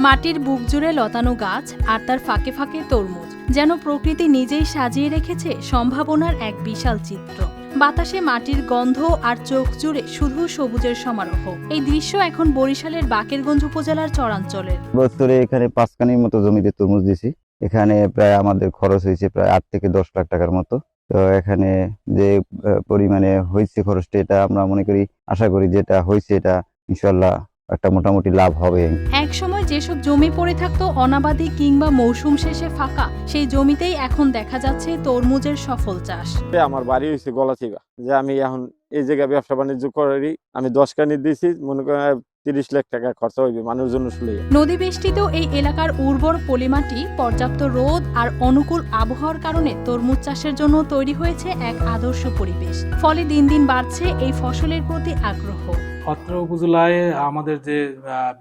মাটির বুক জুড়ে লতানো গাছ আর তার ফাঁকে ফাঁকে তরমুজ, যেন প্রকৃতি নিজেই সাজিয়ে রেখেছে সম্ভাবনার এক বিশাল চিত্র। বাতাসে মাটির গন্ধ আর চোখ জুড়ে শুধু সবুজের সমারোহ। এই দৃশ্য এখন বরিশালের বাকেরগঞ্জ উপজেলার চরাঞ্চলের। বছরে এখানে 5 কানির মতো জমিতে তরমুজ দিছি। এখানে প্রায় আমাদের খরচ হয়েছে প্রায় 8 থেকে 10 লাখ টাকার মতো। তো এখানে যে পরিমাণে হয়েছে খরচটা, এটা আমরা মনে করি, আশা করি যেটা হয়েছে এটা ইনশাল্লাহ একটা মোটামুটি লাভ হবে। এক সময় যেসব জমি পড়ে থাকতো অনাবাদি কিংবা মৌসুম শেষে ফাঁকা, সেই জমিতেই এখন দেখা যাচ্ছে তরমুজের সফল চাষ। আমার বাড়ি হয়েছে গলাচিপা, যে আমি এখন এই জায়গায় ব্যবসা বাণিজ্য করি। আমি 10 কানি দিয়েছি, মনে করেন 30 লাখ টাকা খরচা হইবে মানুষের জন্য। শুলে নদী বেষ্টিত এই এলাকার উর্বর পলিমাটি, পর্যাপ্ত রোদ আর অনুকূল আবহাওয়ার কারণে তরমুজ চাষের জন্য তৈরি হয়েছে এক আদর্শ পরিবেশ। ফলে দিন দিন বাড়ছে এই ফসলের প্রতি আগ্রহ। অত্র উপজেলায় আমাদের যে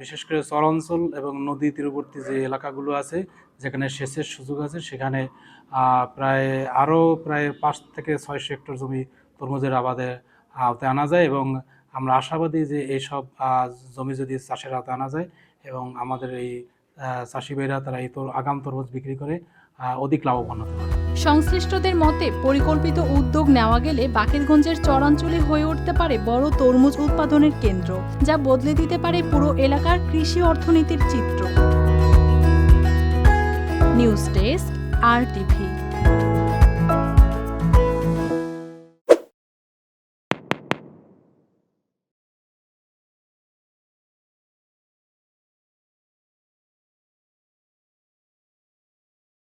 বিশেষ করে চরাঞ্চল এবং নদী তীরবর্তী যে এলাকাগুলো আছে, যেখানে সেচের সুযোগ আছে, সেখানে প্রায় 5 থেকে 600 হেক্টর জমি তরমুজের আবাদে আওতায় আনা যায় এবং আমরা আশাবাদী যে এইসব জমি যদি চাষের আওতায় আনা যায় এবং আমাদের এই চাষি ভাইরা তারা এই আগাম তরমুজ বিক্রি করে অধিক লাভবান হতে পারে। সংশ্লিষ্টদের মতে পরিকল্পিত উদ্যোগ নেওয়া গেলে বাকেরগঞ্জের চরাঞ্চলে হয়ে উঠতে পারে বড় তরমুজ উৎপাদনের কেন্দ্র, যা বদলে দিতে পারে পুরো এলাকার কৃষি অর্থনীতির চিত্র। News desk, RTV।